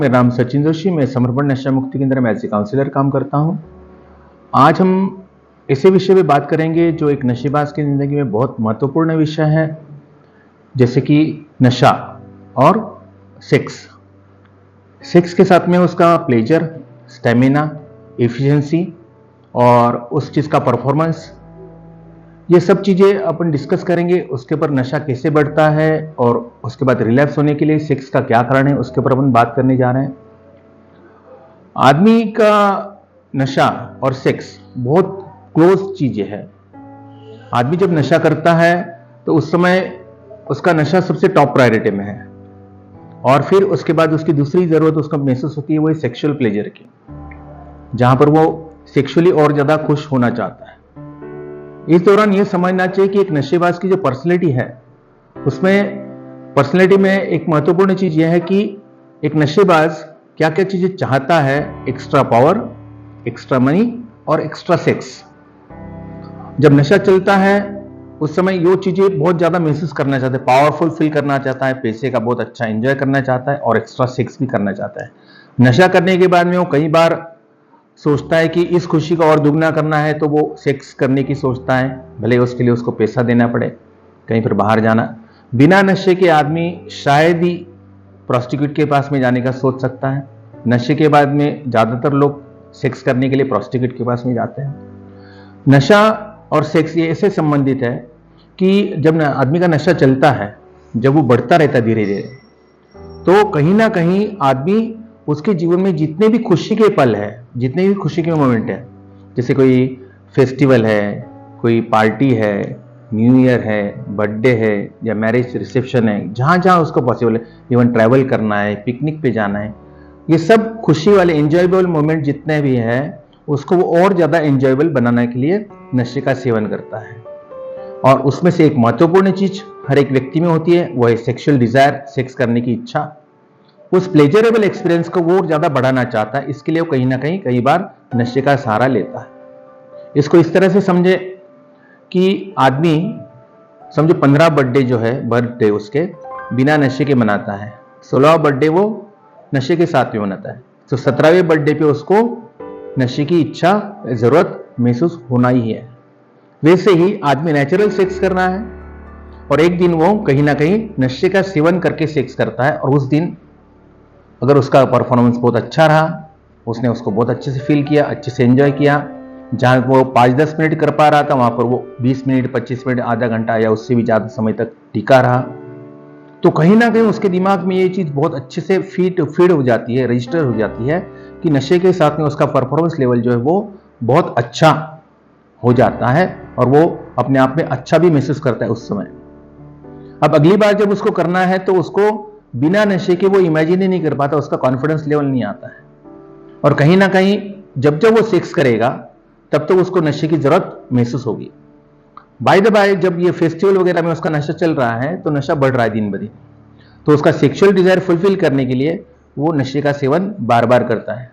मेरा नाम सचिन जोशी, मैं समर्पण नशा मुक्ति केंद्र में एज ए काउंसलर काम करता हूं। आज हम ऐसे विषय पे बात करेंगे जो एक नशेबाज की जिंदगी में बहुत महत्वपूर्ण विषय है, जैसे कि नशा और सेक्स। सेक्स के साथ में उसका प्लेजर, स्टेमिना, एफिशिएंसी और उस चीज का परफॉर्मेंस, ये सब चीजें अपन डिस्कस करेंगे। उसके ऊपर नशा कैसे बढ़ता है और उसके बाद रिलैप्स होने के लिए सेक्स का क्या कारण है, उसके ऊपर अपन बात करने जा रहे हैं। आदमी का नशा और सेक्स बहुत क्लोज चीजें है। आदमी जब नशा करता है तो उस समय उसका नशा सबसे टॉप प्रायोरिटी में है, और फिर उसके बाद उसकी दूसरी जरूरत उसको महसूस होती है, वो सेक्सुअल प्लेजर की, जहां पर वो सेक्सुअली और ज्यादा खुश होना चाहता है। इस दौरान यह समझना चाहिए कि एक नशेबाज की जो पर्सनैलिटी है, उसमें पर्सनैलिटी में एक महत्वपूर्ण चीज यह है कि एक नशेबाज क्या क्या चीजें चाहता है। एक्स्ट्रा पावर, एक्स्ट्रा मनी और एक्स्ट्रा सेक्स। जब नशा चलता है उस समय ये चीजें बहुत ज्यादा महसूस करना चाहता है, पावरफुल फील करना चाहता है, पैसे का बहुत अच्छा एंजॉय करना चाहता है और एक्स्ट्रा सेक्स भी करना चाहता है। नशा करने के बाद में वो कई बार सोचता है कि इस खुशी को और दुगना करना है, तो वो सेक्स करने की सोचता है, भले उसके लिए उसको पैसा देना पड़े, कहीं पर बाहर जाना। बिना नशे के आदमी शायद ही प्रोस्टिट्यूट के पास में जाने का सोच सकता है। नशे के बाद में ज्यादातर लोग सेक्स करने के लिए प्रोस्टिट्यूट के पास में जाते हैं। नशा और सेक्स ये ऐसे संबंधित है कि जब आदमी का नशा चलता है, जब वो बढ़ता रहता है धीरे धीरे, तो कहीं ना कहीं आदमी उसके जीवन में जितने भी खुशी के पल है, जितने भी खुशी के मोमेंट है, जैसे कोई फेस्टिवल है, कोई पार्टी है, न्यू ईयर है, बर्थडे है या मैरिज रिसेप्शन है, जहां जहां उसको पॉसिबल है, इवन ट्रैवल करना है, पिकनिक पे जाना है, ये सब खुशी वाले एंजॉयबल मोमेंट जितने भी है, उसको वो और ज्यादा एंजॉयबल बनाने के लिए नशे का सेवन करता है। और उसमें से एक महत्वपूर्ण चीज हर एक व्यक्ति में होती है, वो है सेक्सुअल डिजायर, सेक्स करने की इच्छा। उस प्लेजरेबल एक्सपीरियंस को वो ज्यादा बढ़ाना चाहता है, इसके लिए वो कहीं ना कहीं कई बार नशे का सहारा लेता है। इसको इस तरह से समझे कि आदमी समझो 15 बर्थडे जो है, बर्थडे उसके बिना नशे के मनाता है, 16वां बर्थडे वो नशे के साथ में मनाता है, तो 17वें बर्थडे पे उसको नशे की इच्छा, जरूरत महसूस होना ही है। वैसे ही आदमी नेचुरल सेक्स करना है, और एक दिन वो कहीं ना कहीं नशे का सेवन करके सेक्स करता है, और उस दिन अगर उसका परफॉर्मेंस बहुत अच्छा रहा, उसने उसको बहुत अच्छे से फील किया, अच्छे से एंजॉय किया, जहां वो 5-10 मिनट कर पा रहा था वहां पर वो 20 मिनट, 25 मिनट, आधा घंटा या उससे भी ज्यादा समय तक टिका रहा, तो कहीं ना कहीं उसके दिमाग में ये चीज बहुत अच्छे से फीड हो जाती है, रजिस्टर हो जाती है कि नशे के साथ में उसका परफॉर्मेंस लेवल जो है वो बहुत अच्छा हो जाता है, और वो अपने आप में अच्छा भी महसूस करता है उस समय। अब अगली बार जब उसको करना है तो उसको बिना नशे के वो इमेजिन ही नहीं कर पाता, उसका कॉन्फिडेंस लेवल नहीं आता है, और कहीं ना कहीं जब जब वो सेक्स करेगा तब तो उसको नशे की जरूरत महसूस होगी। बाय द बाय, जब ये फेस्टिवल वगैरह में उसका नशा चल रहा है तो नशा बढ़ रहा है दिन ब दिन, तो उसका सेक्सुअल डिजायर फुलफिल करने के लिए वो नशे का सेवन बार बार करता है।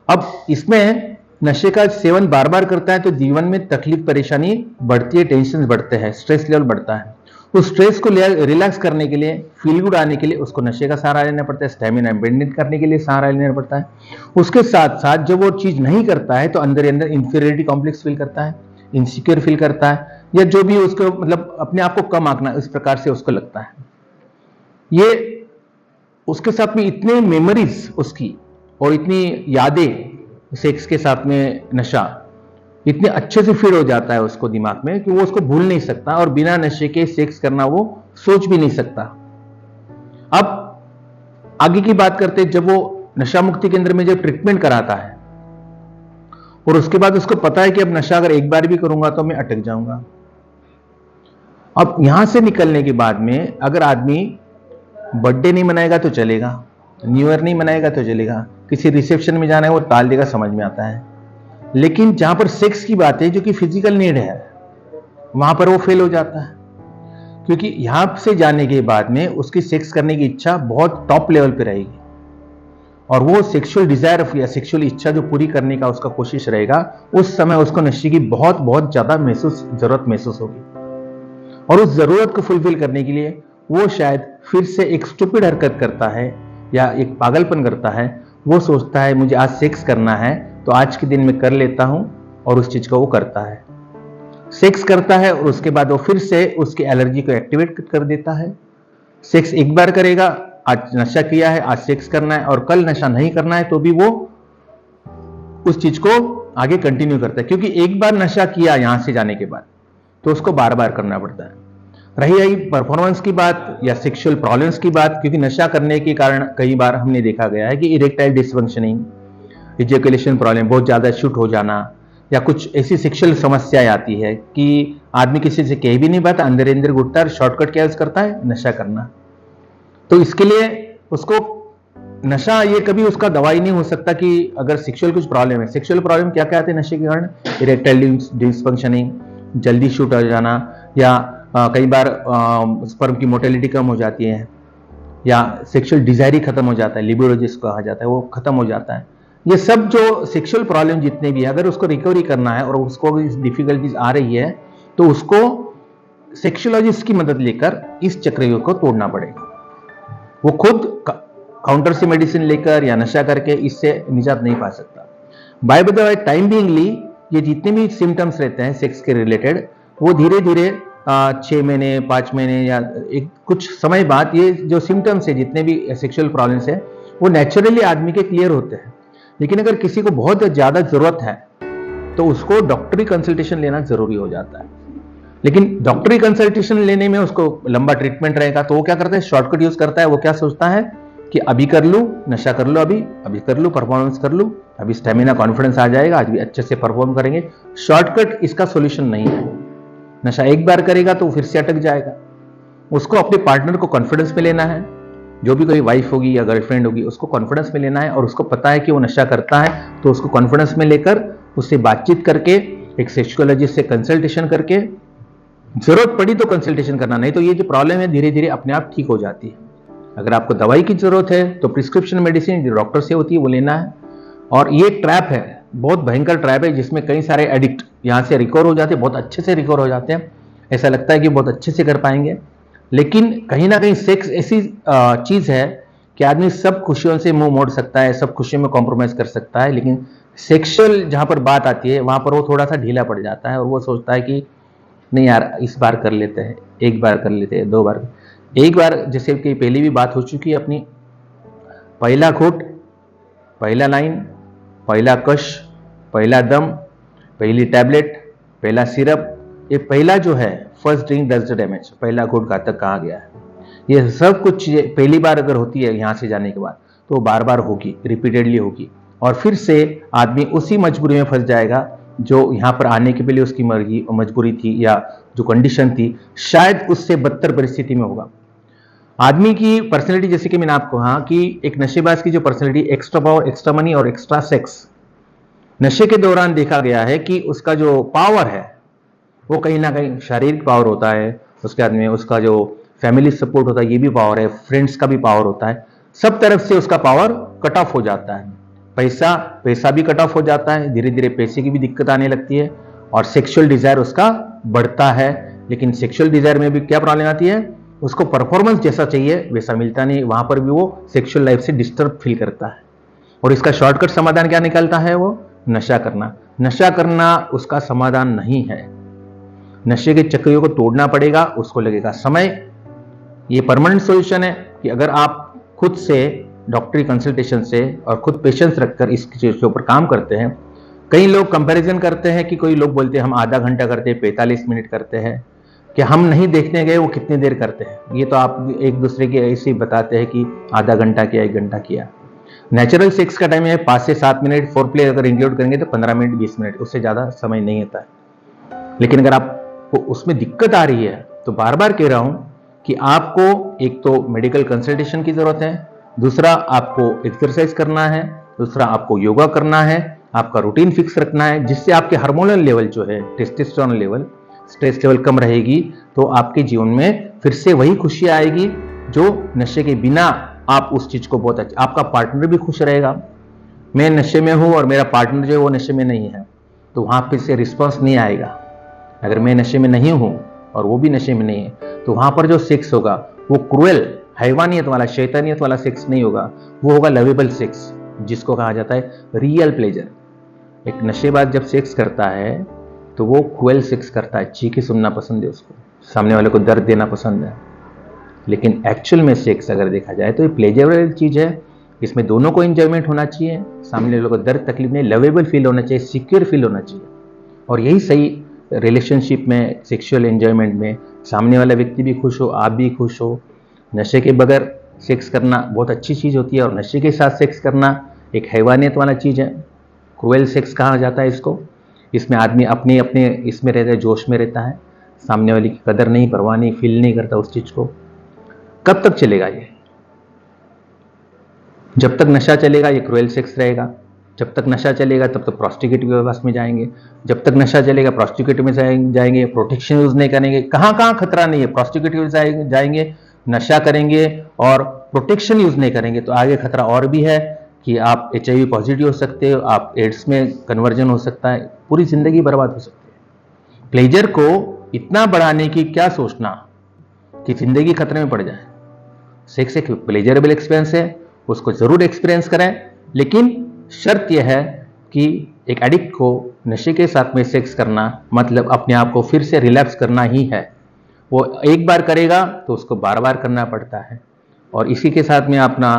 अब इसमें नशे का सेवन बार बार करता है तो जीवन में तकलीफ, परेशानी बढ़ती है, टेंशन बढ़ते हैं, स्ट्रेस लेवल बढ़ता है। उस स्ट्रेस को रिलैक्स करने के लिए, फील गुड आने के लिए उसको नशे का सहारा लेना पड़ता है, स्टेमिना मेंटेन करने के लिए सहारा लेना पड़ता है। उसके साथ साथ जब वो चीज नहीं करता है तो अंदर अंदर इंफीरियरिटी कॉम्प्लेक्स फील करता है, इनसिक्योर फील करता है, या जो भी उसको मतलब अपने आप को कम आंकना, इस प्रकार से उसको लगता है। ये उसके साथ में इतने मेमोरीज उसकी और इतनी यादें, सेक्स के साथ में नशा इतने अच्छे से फिट हो जाता है उसको दिमाग में कि वो उसको भूल नहीं सकता, और बिना नशे के सेक्स करना वो सोच भी नहीं सकता। अब आगे की बात करते हैं, जब वो नशा मुक्ति केंद्र में जब ट्रीटमेंट कराता है और उसके बाद उसको पता है कि अब नशा अगर एक बार भी करूंगा तो मैं अटक जाऊंगा। अब यहां से निकलने के बाद में अगर आदमी बर्थडे नहीं मनाएगा तो चलेगा, न्यू ईयर नहीं मनाएगा तो चलेगा, किसी रिसेप्शन में जाना है वो टाल देगा, समझ में आता है, लेकिन जहां पर सेक्स की बात है जो कि फिजिकल नीड है, वहां पर वो फेल हो जाता है, क्योंकि यहां से जाने के बाद में उसकी सेक्स करने की इच्छा बहुत टॉप लेवल पे रहेगी, और वो सेक्सुअल डिजायर या सेक्सुअल इच्छा जो पूरी करने का उसका कोशिश रहेगा, उस समय उसको नशे की बहुत बहुत ज्यादा जरूरत महसूस होगी, और उस जरूरत को फुलफिल करने के लिए वो शायद फिर से एक स्टूपिड हरकत करता है, या एक पागलपन करता है, वो सोचता है मुझे आज सेक्स करना है तो आज के दिन में कर लेता हूं, और उस चीज को वो करता है, सेक्स करता है और उसके बाद वो फिर से उसकी एलर्जी को एक्टिवेट कर देता है। सेक्स एक बार करेगा, आज नशा किया है, आज सेक्स करना है, और कल नशा नहीं करना है तो भी वो उस चीज को आगे कंटिन्यू करता है, क्योंकि एक बार नशा किया यहां से जाने के बाद तो उसको बार बार करना पड़ता है। रही परफॉर्मेंस की बात या सेक्सुअल प्रॉब्लम्स की बात, क्योंकि नशा करने के कारण कई बार हमने देखा गया है कि इरेक्टाइल डिसफंक्शनिंग, इजैकुलेशन प्रॉब्लम, बहुत ज्यादा शूट हो जाना, या कुछ ऐसी सेक्सुअल समस्याएं आती है कि आदमी किसी से कह भी नहीं पाता, अंदर अंदर घुटता है, शॉर्टकट क्या यूज करता है, नशा करना। तो इसके लिए उसको नशा, ये कभी उसका दवाई नहीं हो सकता कि अगर सेक्सुअल कुछ प्रॉब्लम है। सेक्सुअल प्रॉब्लम क्या क्या आते हैं नशे के कारण, इरेक्टाइल डिसफंक्शनिंग, जल्दी शूट हो जाना, या कई बार स्पर्म की मोटिलिटी कम हो जाती है, या सेक्सुअल डिजायर ही खत्म हो जाता है, लिबिडो जिसको कहा जाता है वो खत्म हो जाता है। ये सब जो सेक्सुअल प्रॉब्लम जितने भी है, अगर उसको रिकवरी करना है और उसको डिफिकल्टीज आ रही है तो उसको सेक्सुअलॉजिस्ट की मदद लेकर इस चक्रव्यूह को तोड़ना पड़ेगा। वो खुद काउंटर से मेडिसिन लेकर या नशा करके इससे निजात नहीं पा सकता। बाय द वे, टाइम बीइंगली ये जितने भी सिम्टम्स रहते हैं सेक्स के रिलेटेड, वो धीरे धीरे 6 महीने, 5 महीने या एक कुछ समय बाद ये जो सिम्टम्स है, जितने भी सेक्सुअल प्रॉब्लम्स है, वो नेचुरली आदमी के क्लियर होते हैं। लेकिन अगर किसी को बहुत ज्यादा जरूरत है तो उसको डॉक्टरी कंसल्टेशन लेना जरूरी हो जाता है। लेकिन डॉक्टरी कंसल्टेशन लेने में उसको लंबा ट्रीटमेंट रहेगा, तो वो क्या करता है, शॉर्टकट यूज करता है। वो क्या सोचता है कि अभी कर लूं, नशा कर लो, अभी कर लूं, परफॉर्मेंस कर लूं, अभी स्टेमिना कॉन्फिडेंस आ जाएगा, आज भी अच्छे से परफॉर्म करेंगे। शॉर्टकट इसका सोल्यूशन नहीं है। नशा एक बार करेगा तो फिर से अटक जाएगा। उसको अपने पार्टनर को कॉन्फिडेंस में लेना है, जो भी कोई वाइफ होगी या गर्लफ्रेंड होगी उसको कॉन्फिडेंस में लेना है, और उसको पता है कि वो नशा करता है तो उसको कॉन्फिडेंस में लेकर उससे बातचीत करके, एक सेक्सुअलॉजिस्ट से कंसल्टेशन करके, जरूरत पड़ी तो कंसल्टेशन करना, नहीं तो ये जो प्रॉब्लम है धीरे धीरे अपने आप ठीक हो जाती है। अगर आपको दवाई की जरूरत है तो प्रिस्क्रिप्शन मेडिसिन जो डॉक्टर से होती है वो लेना है। और ये ट्रैप है, बहुत भयंकर ट्रैप है, जिसमें कई सारे एडिक्ट यहां से रिकवर हो जाते हैं, बहुत अच्छे से रिकवर हो जाते हैं, ऐसा लगता है कि बहुत अच्छे से कर पाएंगे। लेकिन कहीं ना कहीं सेक्स ऐसी चीज है कि आदमी सब खुशियों से मुंह मोड़ सकता है, सब खुशियों में कॉम्प्रोमाइज कर सकता है, लेकिन सेक्सुअल जहां पर बात आती है वहां पर वो थोड़ा सा ढीला पड़ जाता है, और वो सोचता है कि नहीं यार इस बार कर लेते हैं, एक बार कर लेते हैं, 2 बार, एक बार, जैसे कि पहले भी बात हो चुकी है अपनी, पहला घूंट, पहला लाइन, पहला कश, पहला दम, पहली टैबलेट, पहला सिरप, ये पहला जो है first drink does the damage, पहला घूंट घातक कहा गया है। ये सब कुछ चीजें पहली बार अगर होती है यहां से जाने के बाद तो बार बार होगी, रिपीटेडली होगी, और फिर से आदमी उसी मजबूरी में फंस जाएगा जो यहां पर आने के पहले उसकी मर्जी और मजबूरी थी, या जो कंडीशन थी शायद उससे बदतर परिस्थिति में होगा। आदमी की पर्सनैलिटी, जैसे कि मैंने आपको कहा कि एक नशेबाज की जो personality, extra power, extra money और एक्स्ट्रा सेक्स, नशे के दौरान देखा गया है कि उसका जो पावर है वो कहीं ना कहीं शारीरिक पावर होता है, उसके बाद में उसका जो फैमिली सपोर्ट होता है ये भी पावर है, फ्रेंड्स का भी पावर होता है, सब तरफ से उसका पावर कट ऑफ हो जाता है। पैसा भी कट ऑफ हो जाता है, धीरे धीरे पैसे की भी दिक्कत आने लगती है, और सेक्सुअल डिजायर उसका बढ़ता है। लेकिन सेक्सुअल डिजायर में भी क्या प्रॉब्लम आती है, उसको परफॉर्मेंस जैसा चाहिए वैसा मिलता नहीं, वहां पर भी वो सेक्सुअल लाइफ से डिस्टर्ब फील करता है। और इसका शॉर्टकट समाधान क्या निकलता है, वो नशा करना। नशा करना उसका समाधान नहीं है, नशे के चक्रियों को तोड़ना पड़ेगा, उसको लगेगा समय। ये परमानेंट सॉल्यूशन है कि अगर आप खुद से डॉक्टरी कंसल्टेशन से और खुद पेशेंस रखकर इस चीज के ऊपर काम करते हैं। कई लोग कंपैरिजन करते हैं कि कोई लोग बोलते हैं हम आधा घंटा करते हैं, 45 मिनट करते हैं, कि हम नहीं देखने गए वो कितनी देर करते हैं। ये तो आप एक दूसरे के ऐसे ही बताते हैं कि आधा घंटा किया, 1 घंटा किया। नेचुरल सेक्स का टाइम है 5 से 7 मिनट, फोरप्ले अगर इंक्लूड करेंगे तो 15 मिनट 20 मिनट, उससे ज्यादा समय नहीं होता है। लेकिन अगर आपको उसमें दिक्कत आ रही है तो बार बार कह रहा हूं कि आपको एक तो मेडिकल कंसल्टेशन की जरूरत है, दूसरा आपको एक्सरसाइज करना है, दूसरा आपको योगा करना है, आपका रूटीन फिक्स रखना है, जिससे आपके हार्मोनल लेवल जो है, टेस्टोस्टेरोन लेवल, स्ट्रेस लेवल कम रहेगी, तो आपके जीवन में फिर से वही खुशी आएगी जो नशे के बिना आप उस चीज को बहुत अच्छा, आपका पार्टनर भी खुश रहेगा। मैं नशे में हूं और मेरा पार्टनर जो है वो नशे में नहीं है, तो वहां फिर से रिस्पॉन्स नहीं आएगा। अगर मैं नशे में नहीं हूं और वो भी नशे में नहीं है, तो वहां पर जो सेक्स होगा वो क्रूएल, हैवानियत वाला, शैतानियत वाला सेक्स नहीं होगा, वो होगा लवेबल सेक्स, जिसको कहा जाता है रियल प्लेजर। एक नशेबाज जब सेक्स करता है तो वो क्रूएल सेक्स करता है, चीखें सुनना पसंद है उसको, सामने वाले को दर्द देना पसंद है। लेकिन एक्चुअल में सेक्स अगर देखा जाए तो ये प्लेजरेबल चीज है, इसमें दोनों को एंजॉयमेंट होना चाहिए, सामने वाले को दर्द तकलीफ नहीं, लवेबल फील होना चाहिए, सिक्योर फील होना चाहिए। और यही सही रिलेशनशिप में, सेक्सुअल एंजॉयमेंट में, सामने वाला व्यक्ति भी खुश हो, आप भी खुश हो। नशे के बगैर सेक्स करना बहुत अच्छी चीज़ होती है, और नशे के साथ सेक्स करना एक हैवानियत वाला चीज़ है, क्रूएल सेक्स कहा जाता है इसको। इसमें आदमी अपने अपने इसमें रहता है, जोश में रहता है, सामने वाले की कदर नहीं, परवाह नहीं, फील नहीं करता उस चीज़ को। कब तक चलेगा ये? जब तक नशा चलेगा ये क्रूएल सेक्स रहेगा, जब तक नशा चलेगा तब तक प्रोस्टिट्यूट के पास में जाएंगे, जब तक नशा चलेगा प्रोस्टिट्यूट में जाएंगे, प्रोटेक्शन यूज नहीं करेंगे, कहाँ कहाँ खतरा नहीं है, प्रोस्टिट्यूट में जाएंगे, नशा करेंगे और प्रोटेक्शन यूज नहीं करेंगे, तो आगे खतरा और भी है कि आप HIV पॉजिटिव हो सकते हो, आप एड्स में कन्वर्जन हो सकता है, पूरी जिंदगी बर्बाद हो सकती है। प्लेजर को इतना बढ़ाने की क्या सोचना कि जिंदगी खतरे में पड़ जाए। सेक्स एक प्लेजरेबल एक्सपीरियंस है, उसको जरूर एक्सपीरियंस करें, लेकिन शर्त यह है कि एक एडिक्ट को नशे के साथ में सेक्स करना मतलब अपने आप को फिर से रिलैप्स करना ही है। वो एक बार करेगा तो उसको बार बार करना पड़ता है। और इसी के साथ मैं अपना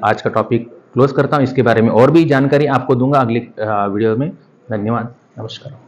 आज का टॉपिक क्लोज करता हूं। इसके बारे में और भी जानकारी आपको दूंगा अगले वीडियो में। धन्यवाद, नमस्कार।